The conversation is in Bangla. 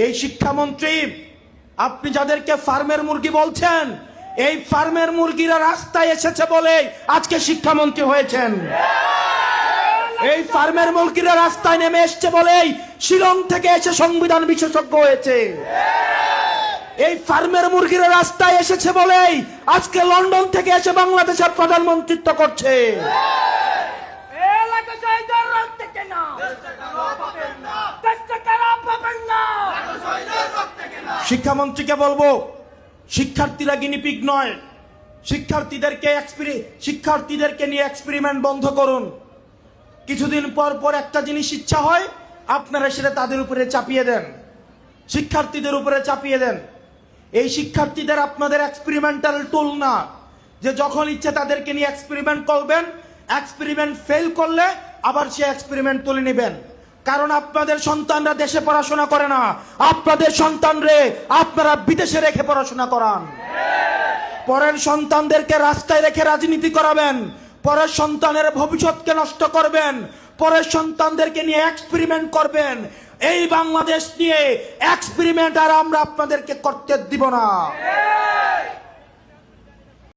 এই শিক্ষামন্ত্রী, আপনি যাদেরকে ফার্মের মুরগি বলছেন, এই ফার্মের মুরগিরা রাস্তায় এসেছে বলে আজকে শিক্ষামন্ত্রী হয়েছেন। এই ফার্মের মুরগিরা রাস্তায় নেমে এসছে বলেই শিলং থেকে এসে সংবিধান বিশেষজ্ঞ হয়েছে। এই ফার্মের মুরগিরা রাস্তায় এসেছে বলেই আজকে লন্ডন থেকে এসে বাংলাদেশের প্রধানমন্ত্রিত্ব করছে। শিক্ষামন্ত্রীকে বলবো, শিক্ষার্থীরা গিনিপিগ নয়, শিক্ষার্থীদেরকে নিয়ে এক্সপেরিমেন্ট বন্ধ করুন। কিছুদিন পর পর একটা জিনিস ইচ্ছা হয়, আপনারা সেটা তাদের উপরে চাপিয়ে দেন, শিক্ষার্থীদের উপরে চাপিয়ে দেন। এই শিক্ষার্থীদের আপনাদের এক্সপেরিমেন্টাল টুল না, যে যখন ইচ্ছে তাদেরকে নিয়ে এক্সপেরিমেন্ট করবেন, এক্সপেরিমেন্ট ফেল করলে আবার সে এক্সপেরিমেন্ট তুলে নেবেন। কারণ আপনাদের সন্তানরা দেশে পড়াশোনা করে না, আপনাদের সন্তানরে আপনারা বিদেশে রেখে পড়াশোনা করান। পরের সন্তানদেরকে রাস্তায় রেখে রাজনীতি করাবেন, পরের সন্তানের ভবিষ্যৎকে নষ্ট করবেন, পরের সন্তানদেরকে নিয়ে এক্সপেরিমেন্ট করবেন। এই বাংলাদেশ নিয়ে এক্সপেরিমেন্ট আর আমরা আপনাদেরকে করতে দিব না।